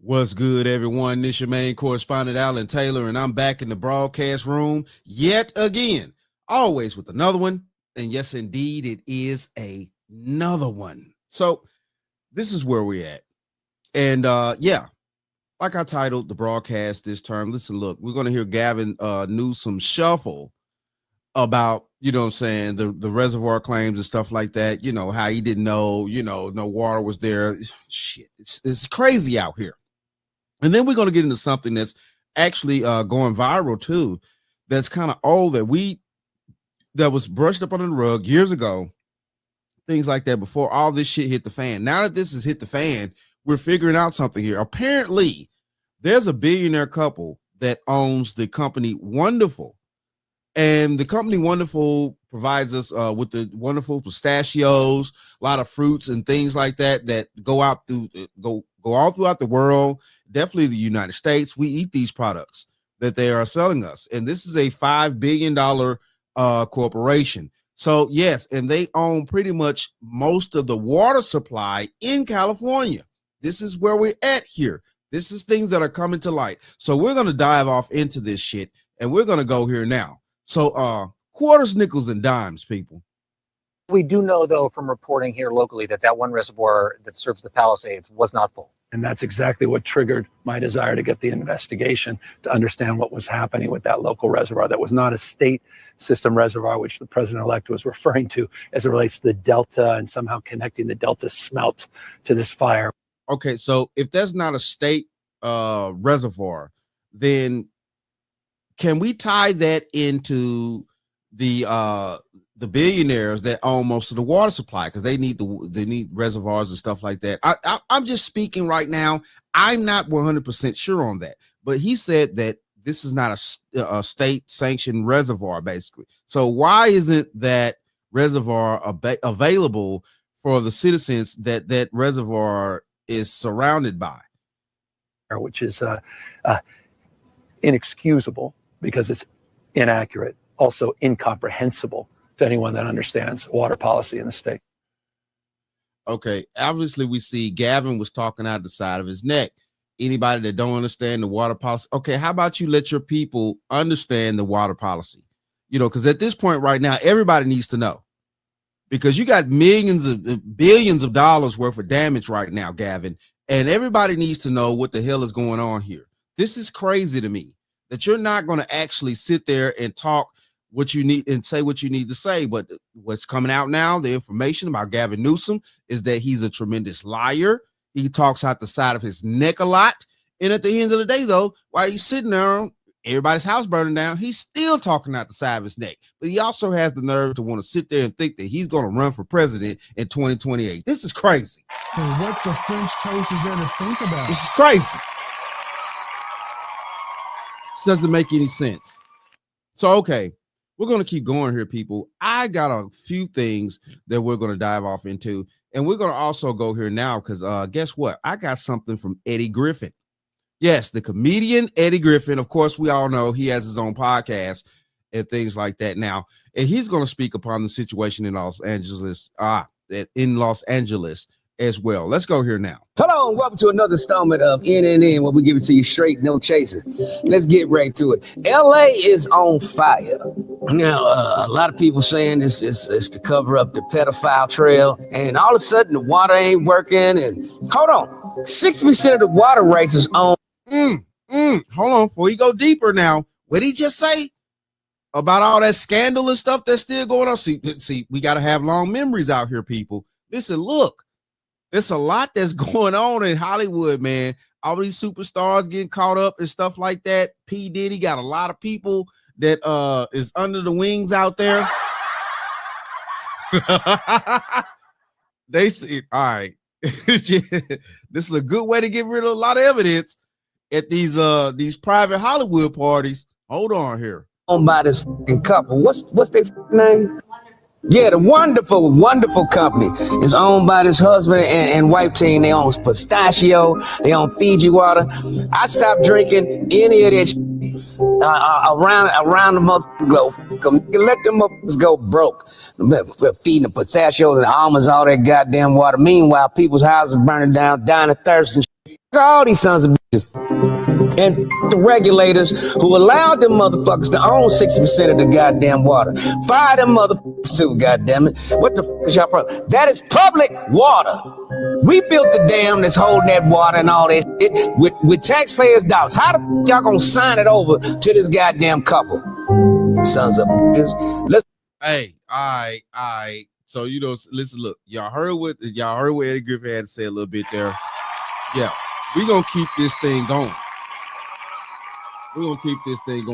What's good, everyone? This your main correspondent, Alan Taylor, and I'm back in the broadcast room yet again, always with another one. And yes, indeed, it is another one. So this is where we're at. And yeah, like I titled the broadcast this term, listen, look, we're going to hear Gavin Newsom shuffle about, you know what I'm saying, the reservoir claims and stuff like that, you know, how he didn't know, no water was there. Shit, it's crazy out here. And then we're going to get into something that's actually going viral too. That's kind of old that was brushed up under the rug years ago. Things like that before all this shit hit the fan. Now that this has hit the fan, we're figuring out something here. Apparently, there's a billionaire couple that owns the company Wonderful. And the company Wonderful provides us with the wonderful pistachios, a lot of fruits and things like that go out through go all throughout the world. Definitely the United States. We eat these products that they are selling us. And this is a $5 billion corporation. So yes, and they own pretty much most of the water supply in California. This is where we're at here. This is things that are coming to light. So we're going to dive off into this shit, and we're going to go here now. So quarters, nickels, and dimes, people. We do know, though, from reporting here locally that one reservoir that serves the Palisades was not full. And that's exactly what triggered my desire to get the investigation to understand what was happening with that local reservoir. That was not a state system reservoir, which the president-elect was referring to as it relates to the Delta and somehow connecting the Delta smelt to this fire. Okay, so if that's not a state reservoir, then can we tie that into the billionaires that own most of the water supply, because they need reservoirs and stuff like that? I'm just speaking right now. I'm not 100% sure on that, but he said that this is not a state sanctioned reservoir, basically. So why isn't that reservoir available for the citizens that reservoir is surrounded by? Which is inexcusable because it's inaccurate, also incomprehensible to anyone that understands water policy in the state. Okay, obviously we see Gavin was talking out the side of his neck. Anybody that don't understand the water policy, okay, how about you let your people understand the water policy? You know, because at this point right now, everybody needs to know, because you got billions of dollars worth of damage right now, Gavin, and everybody needs to know what the hell is going on here. This is crazy to me that you're not going to actually sit there and talk what you need and say what you need to say. But what's coming out now, the information about Gavin Newsom, is that he's a tremendous liar. He talks out the side of his neck a lot. And at the end of the day, though, while he's sitting there, everybody's house burning down, he's still talking out the side of his neck. But he also has the nerve to want to sit there and think that he's going to run for president in 2028. This is crazy. So what the French toast is there to think about? This is crazy. This doesn't make any sense. So, okay, we're going to keep going here, people. I got a few things that we're going to dive off into, and we're going to also go here now because guess what? I got something from Eddie Griffin. Yes, the comedian Eddie Griffin. Of course, we all know he has his own podcast and things like that now, and he's going to speak upon the situation in Los Angeles, as well. Let's go here now. Hello and welcome to another installment of NNN, where we give it to you straight, no chasing. Let's get right to it. LA is on fire. Now, a lot of people saying this is to cover up the pedophile trail, and all of a sudden the water ain't working. And hold on, 60% of the water rights is on. Hold on, before you go deeper now, what did he just say about all that scandal and stuff that's still going on? See, we got to have long memories out here, people. Listen, look. There's a lot that's going on in Hollywood, man. All these superstars getting caught up and stuff like that. P. Diddy got a lot of people that is under the wings out there. They see, all right. This is a good way to get rid of a lot of evidence at these private Hollywood parties. Hold on here. Owned by this couple. What's their name? Yeah, the wonderful company is owned by this husband and wife team. They own pistachio, they own Fiji water. I stopped drinking any of that around the motherfucking globe. Let them motherfuckers go broke. Feeding the pistachios and the almonds, all that goddamn water. Meanwhile, people's houses burning down, dying of thirst and shit. all these sons of bitches. And the regulators who allowed them motherfuckers to own 60% of the goddamn water. Fire them motherfuckers too, goddammit. What the fuck is y'all problem? That is public water. We built the dam that's holding that water and all that shit with taxpayers' dollars. How the fuck y'all gonna sign it over to this goddamn couple? Sons of bitches. Let's. Hey, all right. So listen, look, y'all heard what Eddie Griffin had to say a little bit there. Yeah, we're gonna keep this thing going.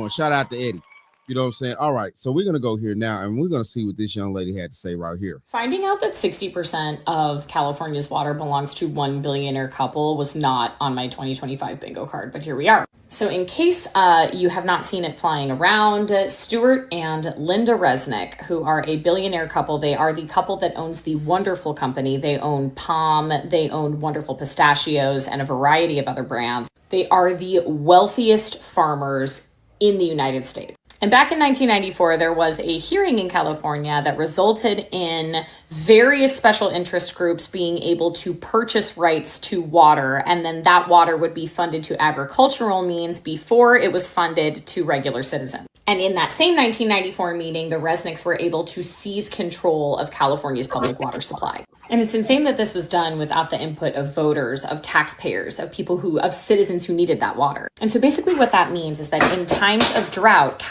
Shout out to Eddie. You know what I'm saying? All right, so we're going to go here now, and we're going to see what this young lady had to say right here. Finding out that 60% of California's water belongs to one billionaire couple was not on my 2025 bingo card, but here we are. So in case you have not seen it flying around, Stuart and Linda Resnick, who are a billionaire couple, they are the couple that owns the Wonderful Company. They own Palm, they own Wonderful Pistachios, and a variety of other brands. They are the wealthiest farmers in the United States. And back in 1994, there was a hearing in California that resulted in various special interest groups being able to purchase rights to water. And then that water would be funded to agricultural means before it was funded to regular citizens. And in that same 1994 meeting, the Resnicks were able to seize control of California's public water supply. And it's insane that this was done without the input of voters, of taxpayers, of citizens who needed that water. And so basically what that means is that in times of drought,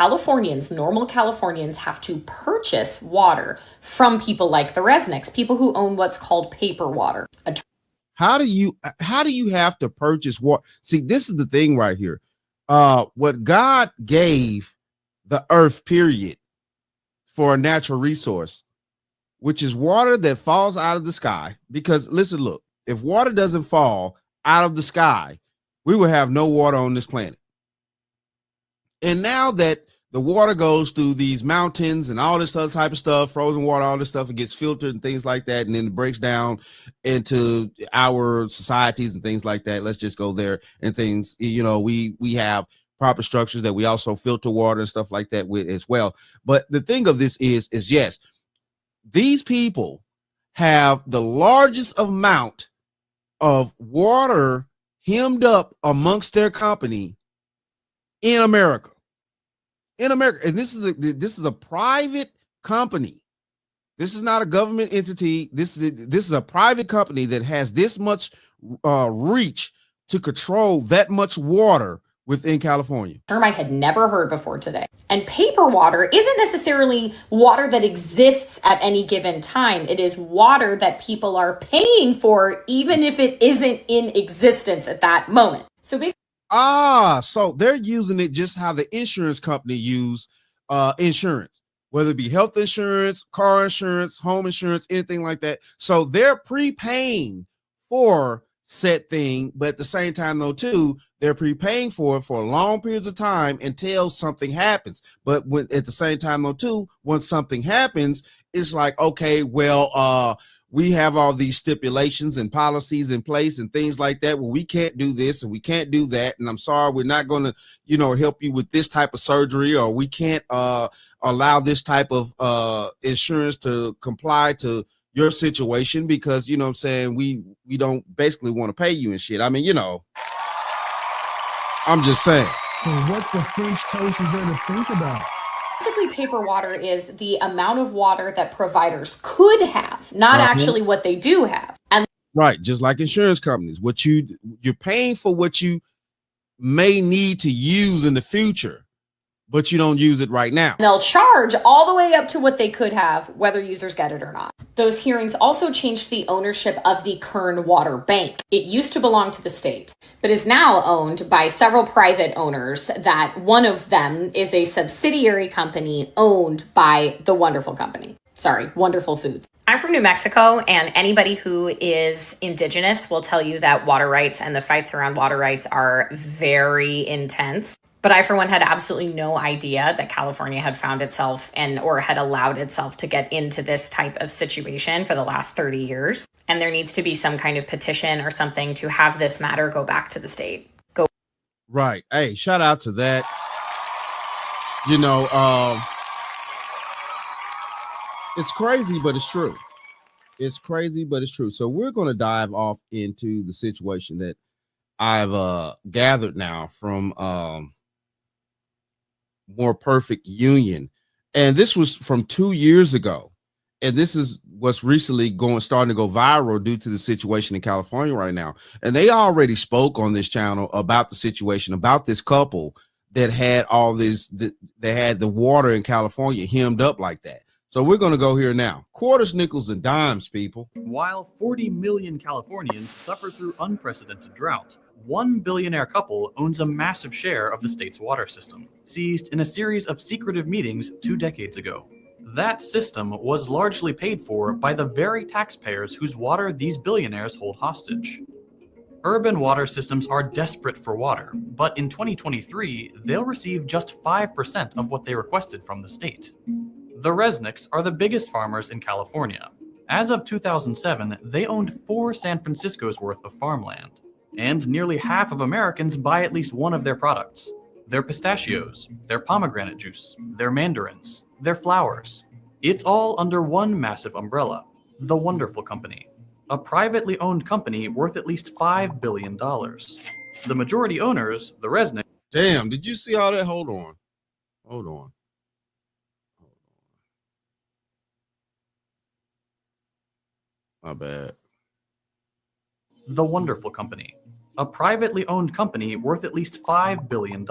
normal Californians have to purchase water from people like the Resnicks, people who own what's called paper water. How do you have to purchase water? See, this is the thing right here. What God gave the earth, period, for a natural resource, which is water that falls out of the sky. Because listen, look, if water doesn't fall out of the sky, we will have no water on this planet. And now that the water goes through these mountains and all this other type of stuff, frozen water, all this stuff, it gets filtered and things like that, and then it breaks down into our societies and things like that. Let's just go there and things, we have proper structures that we also filter water and stuff like that with as well. But the thing of this is yes, these people have the largest amount of water hemmed up amongst their company in America. And this is a private company. This is not a government entity. This is a private company that has this much reach to control that much water within California. Term I had never heard before today. And paper water isn't necessarily water that exists at any given time. It is water that people are paying for, even if it isn't in existence at that moment. So basically, so they're using it just how the insurance company use insurance, whether it be health insurance, car insurance, home insurance, anything like that. So they're prepaying for said thing, but at the same time though too, they're prepaying for it for long periods of time until something happens. But at the same time though too, once something happens, it's like, okay, well, we have all these stipulations and policies in place and things like that. Well, we can't do this and we can't do that. And I'm sorry, we're not going to, help you with this type of surgery, or we can't allow this type of insurance to comply to your situation because, what I'm saying, we don't basically want to pay you and shit. I mean, I'm just saying. So what the French toast is there to think about? basically paper water is the amount of water that providers could have, not actually what they do have. And right, just like insurance companies, you're paying for what you may need to use in the future, but you don't use it right now. They'll charge all the way up to what they could have, whether users get it or not. Those hearings also changed the ownership of the Kern Water Bank. It used to belong to the state, but is now owned by several private owners, that one of them is a subsidiary company owned by the Wonderful Company. Wonderful Foods. I'm from New Mexico, and anybody who is indigenous will tell you that water rights and the fights around water rights are very intense. But I, for one, had absolutely no idea that California had found itself or had allowed itself to get into this type of situation for the last 30 years. And there needs to be some kind of petition or something to have this matter go back to the state. Right. Hey, shout out to that. It's crazy, but it's true. It's crazy, but it's true. So we're going to dive off into the situation that I've gathered now from More Perfect Union, and this was from 2 years ago, and this is what's recently starting to go viral due to the situation in California right now. And they already spoke on this channel about the situation, about this couple that had all this, they had the water in California hemmed up like that. So we're going to go here now. Quarters, nickels, and dimes, people. While 40 million Californians suffer through unprecedented drought, one billionaire couple owns a massive share of the state's water system, seized in a series of secretive meetings 2 decades ago. That system was largely paid for by the very taxpayers whose water these billionaires hold hostage. Urban water systems are desperate for water, but in 2023, they'll receive just 5% of what they requested from the state. The Resnicks are the biggest farmers in California. As of 2007, they owned 4 San Francisco's worth of farmland. And nearly half of Americans buy at least one of their products. Their pistachios, their pomegranate juice, their mandarins, their flowers. It's all under one massive umbrella, the Wonderful Company, a privately owned company worth at least $5 billion. The majority owners, the Resnicks. Damn, did you see all that? Hold on. Hold on. My bad. The Wonderful Company, a privately owned company worth at least $5 billion.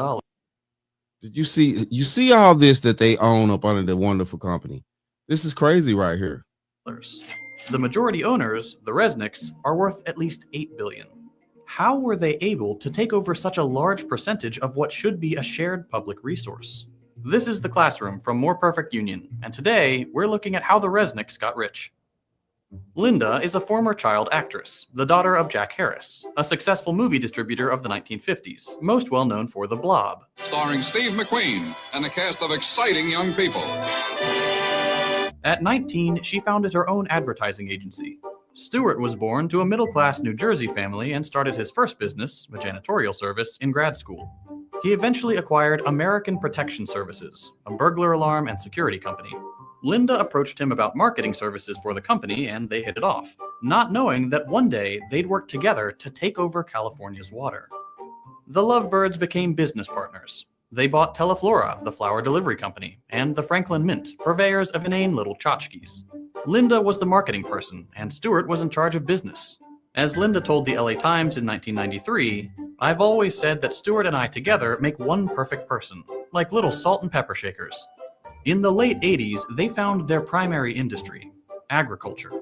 Did you see all this that they own up under the Wonderful Company? This is crazy right here. The majority owners, the Resnicks, are worth at least $8 billion. How were they able to take over such a large percentage of what should be a shared public resource? This is The Classroom from More Perfect Union, and today we're looking at how the Resnicks got rich. Linda is a former child actress, the daughter of Jack Harris, a successful movie distributor of the 1950s, most well known for The Blob. Starring Steve McQueen and a cast of exciting young people. At 19, she founded her own advertising agency. Stewart was born to a middle-class New Jersey family and started his first business, a janitorial service, in grad school. He eventually acquired American Protection Services, a burglar alarm and security company. Linda approached him about marketing services for the company, and they hit it off, not knowing that one day they'd work together to take over California's water. The lovebirds became business partners. They bought Teleflora, the flower delivery company, and the Franklin Mint, purveyors of inane little tchotchkes. Linda was the marketing person, and Stewart was in charge of business. As Linda told the LA Times in 1993, "I've always said that Stewart and I together make one perfect person, like little salt and pepper shakers." In the late 80s, they found their primary industry, agriculture.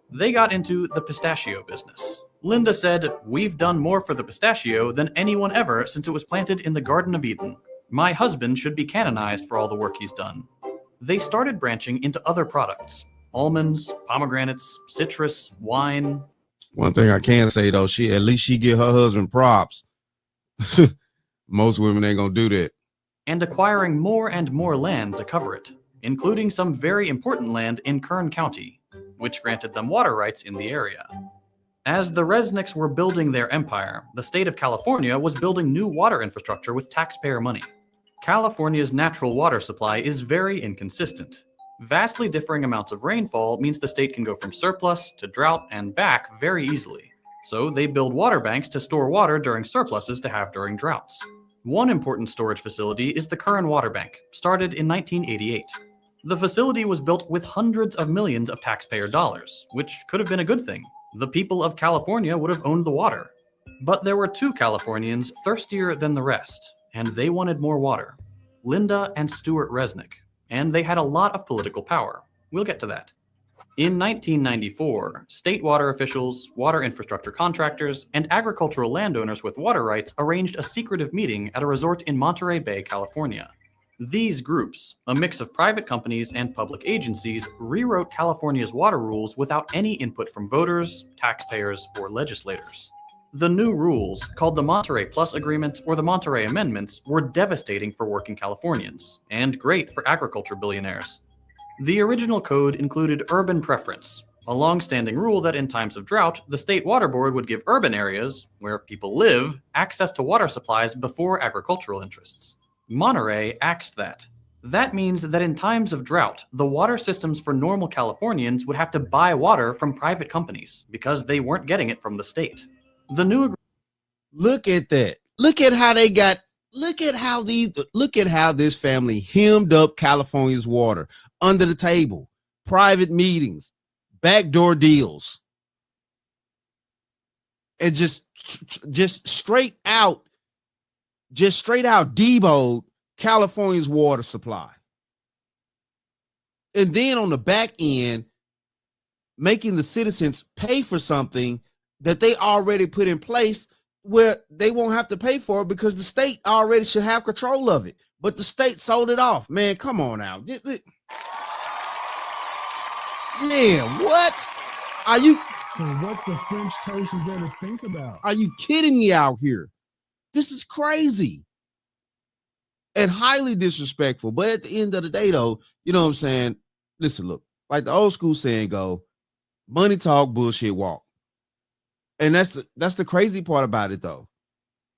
They got into the pistachio business. Linda said, "We've done more for the pistachio than anyone ever since it was planted in the Garden of Eden. My husband should be canonized for all the work he's done." They started branching into other products, almonds, pomegranates, citrus, wine. One thing I can say though, at least she give her husband props. Most women ain't gonna do that. And acquiring more and more land to cover it, including some very important land in Kern County, which granted them water rights in the area. As the Resnicks were building their empire, the state of California was building new water infrastructure with taxpayer money. California's natural water supply is very inconsistent. Vastly differing amounts of rainfall means the state can go from surplus to drought and back very easily. So they build water banks to store water during surpluses to have during droughts. One important storage facility is the Kern Water Bank, started in 1988. The facility was built with hundreds of millions of taxpayer dollars, which could have been a good thing. The people of California would have owned the water. But there were 2 Californians thirstier than the rest, and they wanted more water. Linda and Stewart Resnick, and they had a lot of political power. We'll get to that. In 1994, state water officials, water infrastructure contractors, and agricultural landowners with water rights arranged a secretive meeting at a resort in Monterey Bay, California. These groups, a mix of private companies and public agencies, rewrote California's water rules without any input from voters, taxpayers, or legislators. The new rules, called the Monterey Plus Agreement or the Monterey Amendments, were devastating for working Californians, and great for agriculture billionaires. The original code included urban preference, a long-standing rule that in times of drought, the state water board would give urban areas, where people live, access to water supplies before agricultural interests. Monterey axed that. That means that in times of drought, the water systems for normal Californians would have to buy water from private companies because they weren't getting it from the state. The new Look at that. Look at how they got, look at how this family hemmed up California's water under the table, private meetings, backdoor deals, and just straight out deboed California's water supply. And then on the back end, making the citizens pay for something that they already put in place where they won't have to pay for it because the state already should have control of it. But the state sold it off. Man, come on now. Man, what? Are you? And what the French toast is there to think about? Are you kidding me out here? This is crazy and highly disrespectful. But at the end of the day, though, you know what I'm saying? Listen, look, like the old school saying go, money talk, bullshit walk. And that's the crazy part about it, though.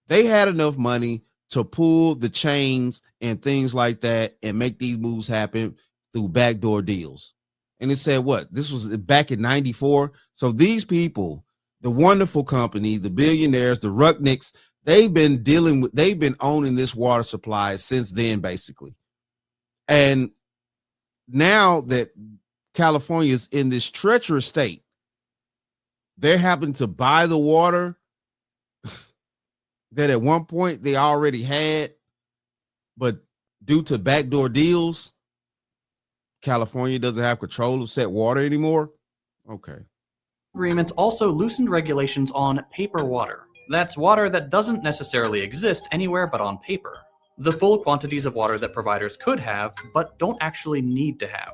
They had enough money to pull the chains and things like that and make these moves happen through backdoor deals. And it said what? This was back in 94. So these people, the wonderful company, the billionaires, the Rucknicks, they've been owning this water supply since then, basically. And now that California is in this treacherous state, they're having to buy the water that at one point they already had, but due to backdoor deals, California doesn't have control of said water anymore. Okay. Agreement also loosened regulations on paper water. That's water that doesn't necessarily exist anywhere but on paper. The full quantities of water that providers could have, but don't actually need to have.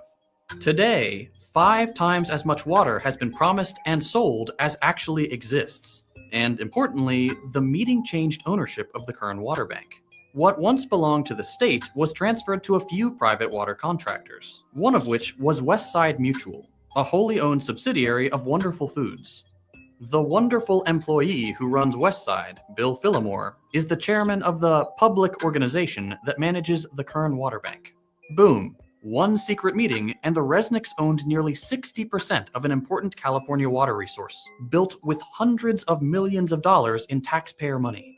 Today, 5 times as much water has been promised and sold as actually exists. And importantly, the meeting changed ownership of the Kern Water Bank. What once belonged to the state was transferred to a few private water contractors, one of which was Westside Mutual, a wholly owned subsidiary of Wonderful Foods. The wonderful employee who runs Westside, Bill Phillimore, is the chairman of the public organization that manages the Kern Water Bank. Boom. One secret meeting, and the Resnicks owned nearly 60% of an important California water resource, built with hundreds of millions of dollars in taxpayer money.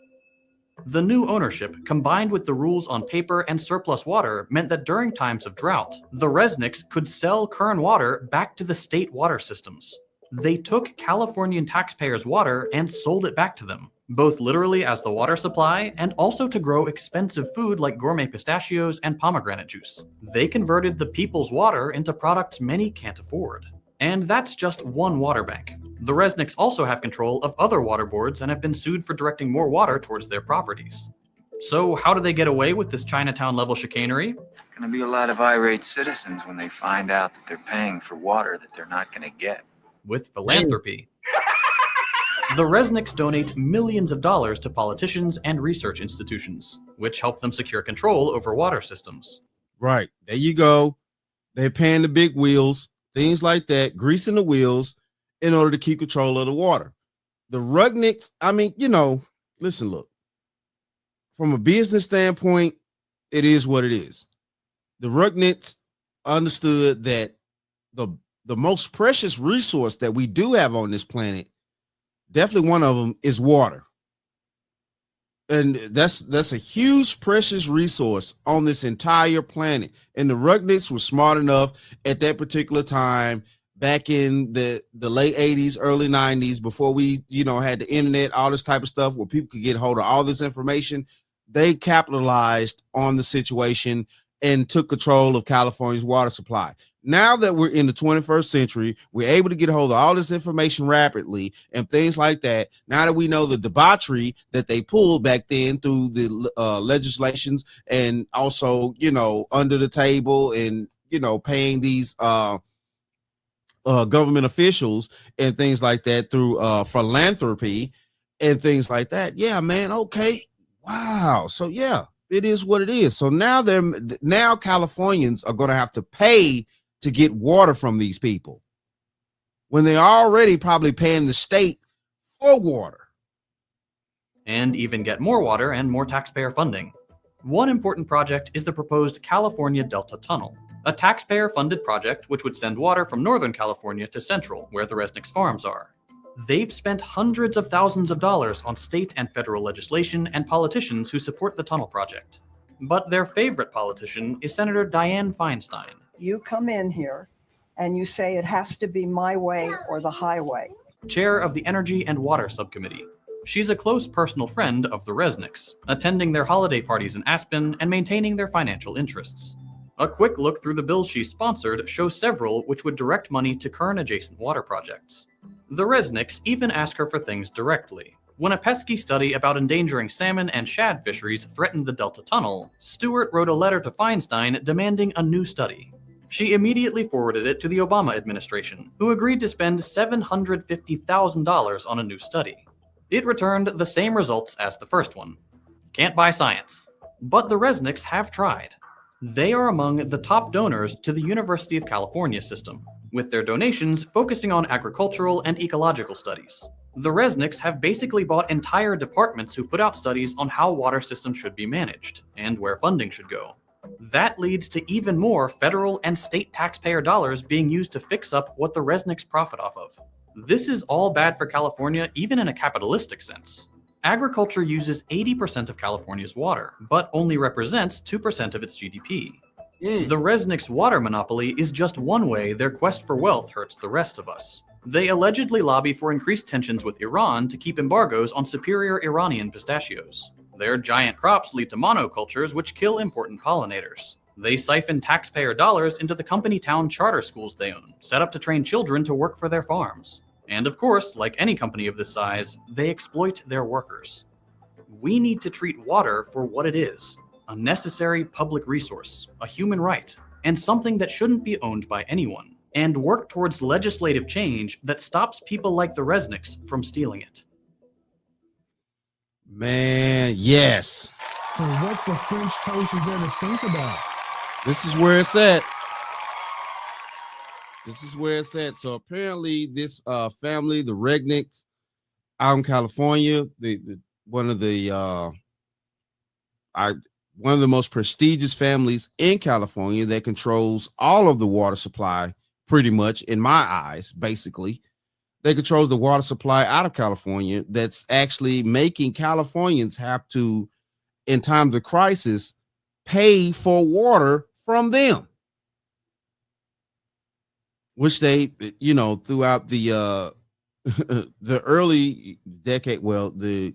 The new ownership, combined with the rules on paper and surplus water, meant that during times of drought, the Resnicks could sell Kern water back to the state water systems. They took Californian taxpayers' water and sold it back to them, both literally as the water supply and also to grow expensive food like gourmet pistachios and pomegranate juice. They converted the people's water into products many can't afford. And that's just one water bank. The Resnicks also have control of other water boards and have been sued for directing more water towards their properties. So how do they get away with this Chinatown-level chicanery? Gonna be a lot of irate citizens when they find out that they're paying for water that they're not gonna get. With philanthropy. The Resnicks donate millions of dollars to politicians and research institutions, which help them secure control over water systems. Right. There you go. They're paying the big wheels, things like that, greasing the wheels in order to keep control of the water. The Rucknicks, I mean, you know, listen, look, from a business standpoint, it is what it is. The Rucknicks understood that the most precious resource that we do have on this planet, definitely one of them, is water. And that's a huge precious resource on this entire planet. And the Rucknicks were smart enough at that particular time, back in the late 80s, early 90s, before we, had the internet, all this type of stuff where people could get hold of all this information. They capitalized on the situation and took control of California's water supply. Now that we're in the 21st century, we're able to get a hold of all this information rapidly and things like that. Now that we know the debauchery that they pulled back then through the legislations and also, under the table and, paying these government officials and things like that through philanthropy and things like that. Yeah, man. Okay. Wow. So, yeah, it is what it is. So now Californians are going to have to pay to get water from these people when they're already probably paying the state for water. And even get more water and more taxpayer funding. One important project is the proposed California Delta Tunnel, a taxpayer-funded project which would send water from Northern California to Central, where the Resnicks farms are. They've spent hundreds of thousands of dollars on state and federal legislation and politicians who support the tunnel project. But their favorite politician is Senator Dianne Feinstein. You come in here and you say it has to be my way or the highway. Chair of the Energy and Water Subcommittee. She's a close personal friend of the Resnicks, attending their holiday parties in Aspen and maintaining their financial interests. A quick look through the bills she sponsored shows several which would direct money to Kern-adjacent water projects. The Resnicks even ask her for things directly. When a pesky study about endangering salmon and shad fisheries threatened the Delta Tunnel, Stewart wrote a letter to Feinstein demanding a new study. She immediately forwarded it to the Obama administration, who agreed to spend $750,000 on a new study. It returned the same results as the first one. Can't buy science. But the Resnicks have tried. They are among the top donors to the University of California system, with their donations focusing on agricultural and ecological studies. The Resnicks have basically bought entire departments who put out studies on how water systems should be managed and where funding should go. That leads to even more federal and state taxpayer dollars being used to fix up what the Resnicks profit off of. This is all bad for California, even in a capitalistic sense. Agriculture uses 80% of California's water, but only represents 2% of its GDP. The Resnicks' water monopoly is just one way their quest for wealth hurts the rest of us. They allegedly lobby for increased tensions with Iran to keep embargoes on superior Iranian pistachios. Their giant crops lead to monocultures which kill important pollinators. They siphon taxpayer dollars into the company town charter schools they own, set up to train children to work for their farms. And of course, like any company of this size, they exploit their workers. We need to treat water for what it is, a necessary public resource, a human right, and something that shouldn't be owned by anyone, and work towards legislative change that stops people like the Resnicks from stealing it. Man, yes. And what the French toast is there to think about? This is where it's at. This is where it's at. So apparently this family, the Resnicks out in California, one of the most prestigious families in California that controls all of the water supply, pretty much, in my eyes, basically. They control the water supply out of California that's actually making Californians have to, in times of crisis, pay for water from them. Which they, throughout the the early decade, the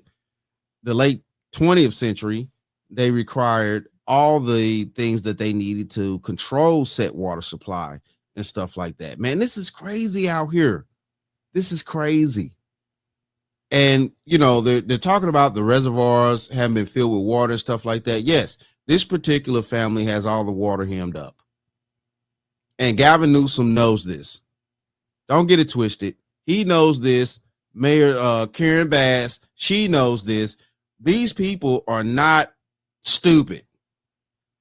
late 20th century, they required all the things that they needed to control said water supply and stuff like that. Man, this is crazy out here. This is crazy. And, they're talking about the reservoirs having been filled with water and stuff like that. Yes, this particular family has all the water hemmed up. And Gavin Newsom knows this. Don't get it twisted. He knows this. Mayor Karen Bass, she knows this. These people are not stupid.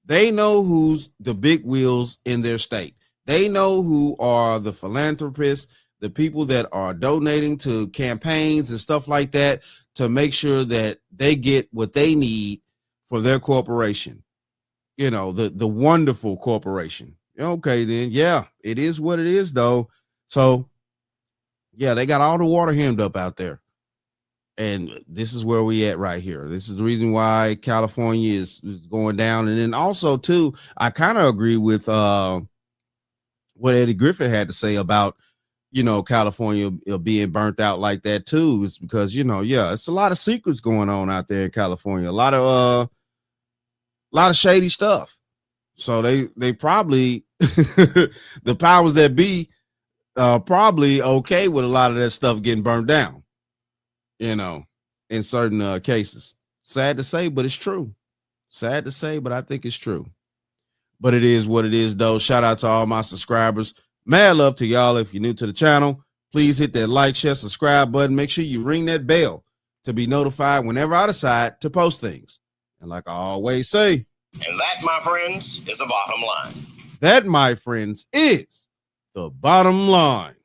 They know who's the big wheels in their state. They know who are the philanthropists, the people that are donating to campaigns and stuff like that to make sure that they get what they need for their corporation. The wonderful corporation. Okay, then, yeah, it is what it is, though. So, yeah, they got all the water hemmed up out there. And this is where we at right here. This is the reason why California is going down. And then also, too, I kind of agree with what Eddie Griffin had to say about, California being burnt out like that, too. It's because, it's a lot of secrets going on out there in California. A lot of shady stuff. So they probably, the powers that be, probably okay with a lot of that stuff getting burned down, in certain cases. Sad to say, but it's true. Sad to say, but I think it's true. But it is what it is, though. Shout out to all my subscribers. Mad love to y'all. If you're new to the channel, please hit that like, share, subscribe button. Make sure you ring that bell to be notified whenever I decide to post things. And like I always say, and that, my friends, is the bottom line. That, my friends, is the bottom line.